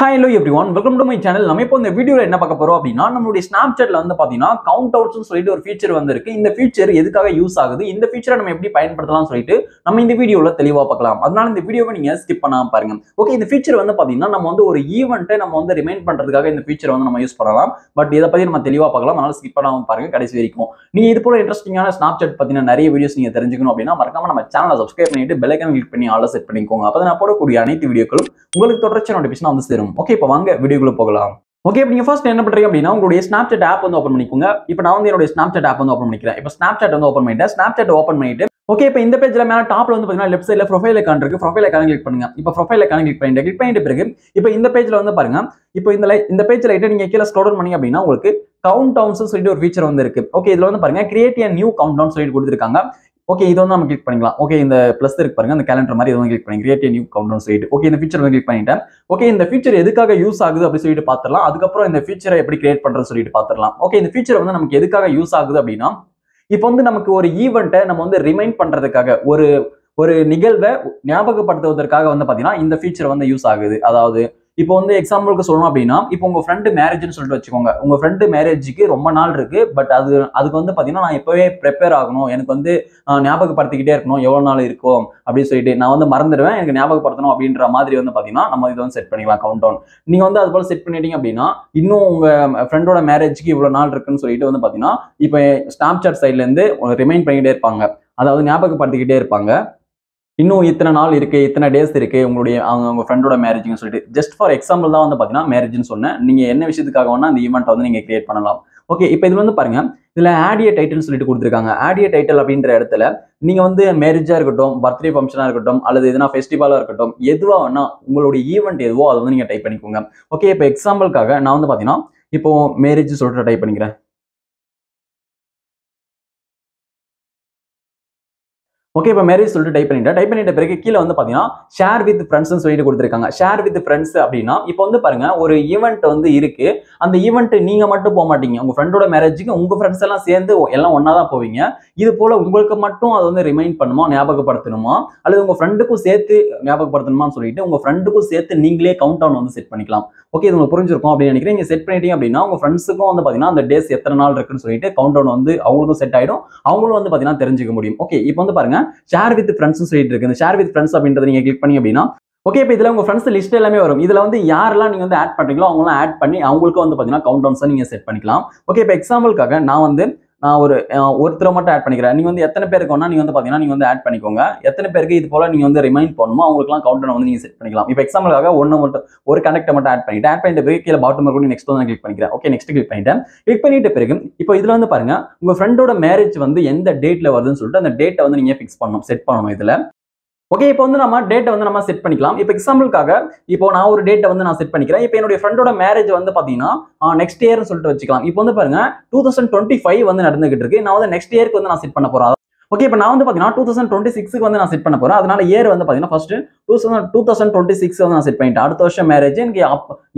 Hi, hello everyone. Welcome to my channel. நம்ம இப்போ இந்த வீடியோல என்ன பார்க்க போறோம் அப்படினா நம்மளுடைய Snapchatல வந்து பாத்தீங்கன்னா கவுண்ட் அவுட்ஸ்னு சொல்லிட்டு ஒரு ஃபீச்சர் வந்திருக்கு. இந்த ஃபீச்சர் எதுக்காக யூஸ் ஆகுது? இந்த ஃபீச்சரை நம்ம எப்படி பயன்படுத்தலாம்னு சொல்லிட்டு நம்ம இந்த வீடியோல தெளிவா பார்க்கலாம். அதனால இந்த வீடியோவை நீங்க ஸ்கிப் பண்ணாம பாருங்க. ஓகே, இந்த ஃபீச்சர் வந்து பாத்தீங்கன்னா நம்ம வந்து ஒரு ஈவென்ட்டை நம்ம வந்து ரிமைண்ட் பண்றதுக்காக இந்த ஃபீச்சரை வந்து நம்ம யூஸ் பண்ணலாம். பட் இத பத்தி நம்ம தெளிவா பார்க்கலாம். அதனால ஸ்கிப் பண்ணாம பாருங்க கடைசி வரைக்கும். நீங்க இது போல இன்ட்ரஸ்டிங்கான Snapchat பத்தின நிறைய வீடியோஸ் நீங்க தெரிஞ்சுக்கணும் அப்படினா மறக்காம நம்ம சேனலை சப்ஸ்கிரைப் பண்ணிட்டு பெல் ஐகானை கிளிக் பண்ணி ஆல்ல செட் பண்ணிக்கோங்க. அப்பதான் நான் போடக்கூடிய அனைத்து வீடியோக்களும் உங்களுக்கு தொடர்ச்சியான நோட்டிஃபிகேஷன் வந்து சேரும். ஓகே, இப்போ வாங்க வீடியோக்குள்ள போகலாம். ஓகே, இப்போ நீங்க ஃபர்ஸ்ட் என்ன பண்றீங்க அப்படின்னா உங்களுடைய Snapchat ஆப் வந்து ஓபன் பண்ணிக்கோங்க. இப்போ நான் வந்து என்னோட Snapchat ஆப் வந்து ஓபன் பண்ணிக்கிறேன். இப்போ Snapchat வந்து ஓபன் பண்ணிட்டேன். Snapchat ஓபன் பண்ணிட்டு ஓகே, இப்போ இந்த பேஜ்ல மேல டாப்ல வந்து பாத்தீங்கன்னா லெஃப்ட் சைடுல ப்ரொஃபைல் ஐகான் இருக்கு. ப்ரொஃபைல் ஐகானை கிளிக் பண்ணுங்க. இப்போ ப்ரொஃபைல் ஐகானை கிளிக் பண்ணிட்டு பிறகு இப்போ இந்த பேஜ்ல வந்து பாருங்க. இப்போ இந்த பேஜ் லைட்டா நீங்க கீழ ஸ்க்ரோல் பண்ணீங்க அப்படின்னா உங்களுக்கு கவுண்ட் டவுன்ஸ் சொல்லிட்டு ஒரு ஃபீச்சர் வந்து இருக்கு. ஓகே, இதுல வந்து பாருங்க create a new count down சொல்லிட்டு கொடுத்திருக்காங்க. ஓகே, இது வந்து நம்ம கிளிக் பண்ணிக்கலாம். ஓகே, இந்த பிளஸ் இருக்கு பாருங்க, அந்த கேலண்டர் மாதிரி இதை கிளிக் பண்ணி create a new count down சொல்லிட்டு ஓகே இந்த ஃபீச்சர் வந்து கிளிக் பண்ணிட்டேன். ஓகே, இந்த ஃபீச்சர் எதுக்காக யூஸ் ஆகுது அப்படி சொல்லிட்டு பாத்துறலாம். அதுக்கப்புறம் இந்த ஃபீச்சரை எப்படி கிரியேட் பண்றதுன்னு சொல்லிட்டு பாத்துறலாம். ஓகே, இந்த ஃபீச்சர் வந்து நமக்கு எதுக்காக யூஸ் ஆகுது அப்படின்னா இப்போ வந்து நமக்கு ஒரு ஈவெண்ட்டை நம்ம வந்து ரிமைண்ட் பண்றதுக்காக ஒரு நிகழ்வை ஞாபகப்படுத்துவதற்காக வந்து பாத்தீங்கன்னா இந்த ஃபீச்சர் வந்து யூஸ் ஆகுது. அதாவது இப்போ வந்து எக்ஸாம்பிளுக்கு சொல்லணும் அப்படின்னா இப்போ உங்க ஃப்ரெண்டு மேரேஜ்னு சொல்லிட்டு வச்சுக்கோங்க. உங்க ஃப்ரெண்டு மேரேஜுக்கு ரொம்ப நாள் இருக்கு. பட் அதுக்கு வந்து பாத்தீங்கன்னா நான் எப்பவே ப்ரிப்பேர் ஆகணும், எனக்கு வந்து ஞாபகப்படுத்திக்கிட்டே இருக்கணும், எவ்வளவு நாள் இருக்கும் அப்படின்னு சொல்லிட்டு நான் வந்து மறந்துடுவேன், எனக்கு ஞாபகப்படுத்தணும் அப்படின்ற மாதிரி வந்து பாத்தீங்கன்னா நம்ம இதை வந்து செட் பண்ணிக்கலாம் கவுண்ட் டவுன். நீங்க வந்து அது போல செட் பண்ணிட்டீங்க அப்படின்னா இன்னும் உங்க ஃப்ரெண்டோட மேரேஜுக்கு இவ்வளவு நாள் இருக்குன்னு சொல்லிட்டு வந்து பாத்தீங்கன்னா இப்போ Snapchat சைட்ல இருந்து ரிமைண்ட் பண்ணிக்கிட்டே இருப்பாங்க, அதாவது ஞாபகப்படுத்திக்கிட்டே இருப்பாங்க. இன்னும் இத்தனை நாள் இருக்கு, இத்தனை டேஸ் இருக்கு உங்களுடைய அவங்க ஃப்ரெண்டோட மேரேஜ்னு சொல்லிட்டு ஜஸ்ட் ஃபார் எக்ஸாம்பிள் தான் வந்து பாத்தீங்கன்னா மேரேஜ்னு சொன்னேன். நீங்க என்ன விஷயத்துக்காக வேணா அந்த ஈவெண்ட் வந்து நீங்க கிரியேட் பண்ணலாம். ஓகே, இப்போ இது வந்து பாருங்க, இதுல ஆட் a டைட்டில் சொல்லிட்டு கொடுத்துருக்காங்க. ஆட் a டைட்டில் அப்படின்ற இடத்துல நீங்க வந்து மேரேஜா இருக்கட்டும், பர்த்டே ஃபங்க்ஷனா இருக்கட்டும், அல்லது எதுனா ஃபெஸ்டிவலா இருக்கட்டும், எதுவா வேணா உங்களுடைய ஈவெண்ட் எதுவோ அதை வந்து நீங்க டைப் பண்ணிக்கோங்க. ஓகே, இப்போ எக்ஸாம்பிளுக்காக நான் வந்து பாத்தீங்கன்னா இப்போ மேரேஜ் சொல்லிட்டு டைப் பண்ணிக்கிறேன். ஓகே, இப்போ மேரேஜ் சொல்லிட்டு டைப் பண்ணிட்ட பிறகு கீழே வந்து பாத்தீங்கன்னா ஷேர் வித் ஃப்ரெண்ட்ஸ்னு சொல்லிட்டு கொடுத்துருக்காங்க. ஷேர் வித் ஃப்ரெண்ட்ஸ் அப்படின்னா இப்போ வந்து பாருங்க ஒரு ஈவெண்ட் வந்து இருக்கு. அந்த ஈவெண்ட் நீங்க மட்டும் போக மாட்டீங்க, உங்க ஃப்ரெண்டோட மேரேஜுக்கு உங்க ஃப்ரெண்ட்ஸ் எல்லாம் சேர்ந்து எல்லாம் ஒன்னா தான் போவீங்க. இது போல உங்களுக்கு மட்டும் அதை வந்து ரிமைண்ட் பண்ணுமா, ஞாபகப்படுத்தணுமா, அல்லது உங்க ஃப்ரெண்டுக்கும் சேர்த்து ஞாபகப்படுத்தணுமான்னு சொல்லிட்டு உங்க ஃப்ரெண்டுக்கும் சேர்த்து நீங்களே கவுண்ட் டவுன் வந்து செட் பண்ணிக்கலாம். ஓகே, இது உங்களுக்கு புரிஞ்சிருக்கும் அப்படின்னு நினைக்கிறேன். நீங்க செட் பண்ணிட்டீங்க அப்படின்னா உங்க ஃப்ரெண்ட்ஸுக்கும் வந்து பாத்தீங்கன்னா அந்த டேஸ் எத்தனை நாள் இருக்குன்னு சொல்லிட்டு கவுண்ட் டவுன் வந்து அவங்களுக்கும் செட் ஆயிடும், அவங்களும் வந்து பாத்தீங்கன்னா தெரிஞ்சுக்க முடியும். ஓகே, இப்போ வந்து பாருங்க ஷேர் வித் ஃப்ரெண்ட்ஸ் சொல்லிட்டு இருக்கு. இந்த ஷேர் வித் ஃப்ரெண்ட்ஸ் அப்படின்றத நீங்க கிளிக் பண்ணி அப்படின்னா ஓகே, இப்போ இதுல உங்க ஃப்ரெண்ட்ஸ் லிஸ்ட் எல்லாமே வரும். இதுல வந்து யாரெல்லாம் நீங்க வந்து ஆட் பண்றீங்களோ அவங்களாம் ஆட் பண்ணி அவங்களுக்கு வந்து பாத்தீங்கன்னா கவுண்ட் டவுன்ஸ் நீங்க செட் பண்ணிக்கலாம். ஓகே, இப்போ எக்ஸாம்பிளுக்காக நான் ஒருத்தரை மட்டும் ஆட் பண்ணிக்கிறேன். நீங்க வந்து எத்தனை பேருக்கு வேணா நீங்க வந்து பாத்தீங்கன்னா நீங்க வந்து ஆட் பண்ணிக்கோங்க. எத்தனை பேருக்கு இது போல நீங்க வந்து ரிமைண்ட் பண்ணணுமோ அவங்களுக்குலாம் கவுண்ட் டவுன் வந்து நீங்க செட் பண்ணிக்கலாம். இப்போ எக்ஸாம்பிளுக்காக ஒரு கனெக்ட் மட்டும் ஆட் பண்ணிட்டு பிறகு கீழே பாட்டம் இருக்கும் நெக்ஸ்ட் வந்து கிளிக் பண்ணிக்கிறேன். ஓகே, நெக்ஸ்ட் கிளிக் பண்ணிட்ட பிறகு இப்போ இதுல வந்து பாருங்க உங்க ஃப்ரெண்டோட மேரேஜ் வந்து எந்த டேட்ல வருதுன்னு சொல்லிட்டு அந்த டேட்டை வந்து நீங்க ஃபிக்ஸ் பண்ணணும், செட் பண்ணணும் இதுல. ஓகே, இப்போ வந்து நம்ம டேட்டை வந்து நம்ம செட் பண்ணிக்கலாம். இப்போ எக்ஸாம்பிளுக்காக இப்போ நான் ஒரு டேட்டை வந்து நான் செட் பண்ணிக்கிறேன். இப்போ என்னுடைய ஃப்ரெண்டோட மேரேஜ் வந்து பாத்தீங்கன்னா நெக்ஸ்ட் இயர்னு சொல்லிட்டு வச்சுக்கலாம். இப்போ வந்து பாருங்க 2025 வந்து நடந்துகிட்டு இருக்கு. நான் வந்து நெக்ஸ்ட் இயருக்கு வந்து நான் செட் பண்ண போறேன். ஓகே, இப்போ நான் வந்து பாத்தீங்கன்னா 2026 வந்து நான் செட் பண்ண போறேன். அதனால இயர் வந்து பாத்தீங்கன்னா ஃபர்ஸ்ட் 2026 வந்து நான் செட் பண்ணிட்டேன். அடுத்த வருஷம் மேரேஜ் எனக்கு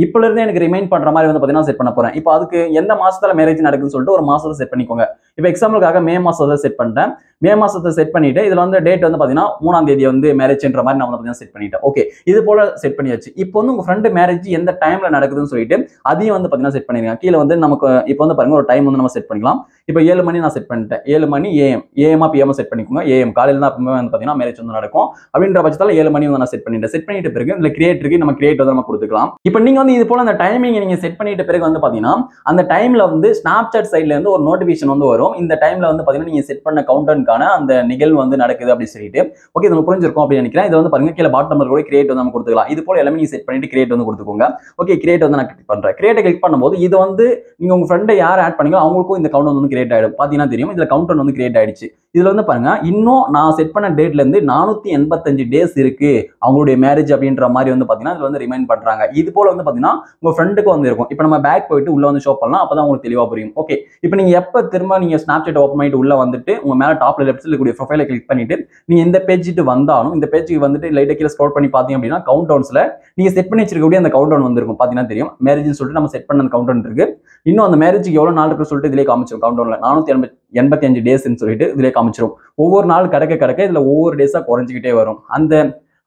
இப்பல இருந்து எனக்கு ரிமைண்ட் பண்ற மாதிரி வந்து பாத்தீங்கன்னா செட் பண்ண போறேன். இப்போ அதுக்கு எந்த மாசத்துல மேரேஜ் நடக்குதுன்னு சொல்லிட்டு ஒரு மாசத்தை செட் பண்ணிக்கோங்க. இப்போ எக்ஸாம்பிளுக்காக மே மாசத்தை செட் பண்ணிட்டேன். மே மாசத்தை செட் பண்ணிட்டு இதுல வந்து டேட் வந்து பாத்தீங்கன்னா 3ஆம் தேதி வந்து மேரேஜ்ன்ற மாதிரி நான் வந்து பாத்தீங்கன்னா செட் பண்ணிட்டேன். ஓகே, இது போல செட் பண்ணியாச்சு. இப்போ வந்து உங்க ஃப்ரெண்ட் மேரேஜ் எந்த டைம்ல நடக்குதுன்னு சொல்லிட்டு அதையும் வந்து பாத்தீங்கன்னா செட் பண்ணிருங்க. கீழே வந்து நமக்கு இப்போ வந்து பாருங்க ஒரு டைம் வந்து நம்ம செட் பண்ணிக்கலாம். இப்போ 7 மணி நான் செட் பண்ணிட்டேன். 7 மணி ஏஎம் பிஎம் செட் பண்ணிக்கோங்க. ஏஎம் காலையில தான் அப்பவே வந்து பாத்தீங்கன்னா மேரேஜ் வந்து நடக்கும் அப்படின்ற பட்சத்துல 7 மணி வந்து நான் செட் பண்ணிட்ட பிறகு இந்த கிரியேட்டருக்கு நம்ம கிரியேட் வந்து நம்ம கொடுத்துக்கலாம். இப்போ நீங்க வந்து இது போல அந்த டைமிங் நீங்க செட் பண்ணிட்ட பிறகு வந்து பாத்தீங்கன்னா அந்த டைம்ல வந்து Snapchat சைட்ல இருந்து ஒரு நோட்டிபிகேஷன் வந்து வரும். இந்த டைம்ல வந்து பாத்தீங்கன்னா நீங்க செட் பண்ண கவுண்டனுக்கான அந்த நிகழ்வு வந்து நடக்குது அப்படி சொல்லிட்டு ஓகே இது புரிஞ்சிருக்கும் அப்படின்னு நினைக்கிறேன். இது வந்து பாருங்க கீழே பாட்டம்ல கூட கிரியேட் வந்து நம்ம கொடுத்துக்கலாம். இது போல எல்லாமே நீங்க செட் பண்ணிட்டு கிரியேட் வந்து கொடுத்துக்கோங்க. ஓகே, கிரியேட் வந்து நான் கிளிக் பண்றேன். கிரியேட் கிளிக் பண்ணும்போது இது வந்து நீங்க உங்க ஃப்ரெண்டை யார் ஆட் பண்ணீங்களோ அவங்களுக்கும் இந்த கவுண்ட் வந்து கிரியேட் ஆயிடும். பாத்தீங்கன்னா தெரியும் இதுல கவுண்ட் வந்து கிரியேட் ஆயிடுச்சு. இதுல வந்து பாருங்க இன்னும் நான் செட் பண்ண டேட்ல இருந்து 485 டேஸ் இருக்கு அவங்களுடைய மேரேஜ் அப்படின்ற மாதிரி வந்து பாத்தீங்கன்னா இதுல வந்து ரிமைண்ட் பண்றாங்க. இது போல வந்து பாத்தீங்கன்னா உங்க ஃப்ரெண்டுக்கு வந்து இருக்கும். இப்போ நம்ம பேக் போயிட்டு உள்ள வந்து ஷோ பண்ணலாம், அப்பதான் உங்களுக்கு தெளிவா புரியும். ஓகே, இப்போ நீங்க எப்ப திரும்ப நீங்க Snapchat ஓபன் பண்ணிட்டு உள்ள வந்துட்டு உங்க மேல டாப்ல லெஃப்ட் சைடுல கூடிய ப்ரொஃபைலை கிளிக் பண்ணிட்டு நீங்க இந்த பேஜுக்கு வந்தாலும் இந்த பேஜுக்கு வந்துட்டு லைட்டா கீழே ஸ்க்ரோல் பண்ணி பாத்தீங்க அப்படின்னா கவுண்ட் டவுன்ஸ்ல நீங்க செட் பண்ணி வச்சிருக்கக்கூடிய அந்த கவுண்ட் டவுன் வந்திருக்கும். பாத்தீங்கன்னா தெரியும் மேரேஜ்னு சொல்லிட்டு நம்ம செட் பண்ண அந்த கவுண்ட் டவுன் இருக்கு. இன்னும் அந்த மேரேஜுக்கு எவ்வளவு நாள் இருக்குன்னு சொல்லிட்டு இதுலயே காமிச்சிரும். கவுண்ட் டவுன்ல 485 டேஸ்ன்னு சொல்லிட்டு இதுலயே காமிச்சிரும். ஒவ்வொரு நாள் கடக்க இதுல ஒவ்வொரு டேஸா குறைஞ்சிக்கிட்டே வரும். அந்த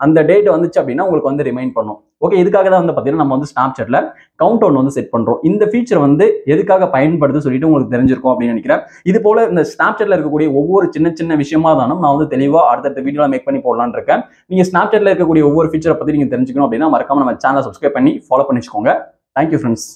அந்த டேட் வந்துச்சு அப்படின்னா உங்களுக்கு வந்து ரிமைண்ட் பண்ணும். ஓகே, இதுக்காக தான் வந்து பார்த்தீங்கன்னா நம்ம வந்து ஸ்னாப்சாட்ல கவுண்ட் டவுன் வந்து செட் பண்றோம். இந்த ஃபீச்சர் வந்து எதுக்காக பயன்படுது சொல்லிட்டு உங்களுக்கு தெரிஞ்சிருக்கும் அப்படின்னு நினைக்கிறேன். இது போல இந்த ஸ்னாப்சாட்ல இருக்கக்கூடிய ஒவ்வொரு சின்ன சின்ன விஷயமா தானும் நான் வந்து தெளிவா அடுத்த வீடியோல மேக் பண்ணி போடலான்னு இருக்கேன். நீங்க ஸ்னாப்சாட்ல இருக்கக்கூடிய ஒவ்வொரு ஃபீச்சரை பத்தி நீங்க தெரிஞ்சுக்கணும் அப்படின்னா மறக்காம நம்ம சேனலை சப்ஸ்கிரைப் பண்ணி ஃபாலோ பண்ணி வச்சுக்கோங்க. Thank you friends.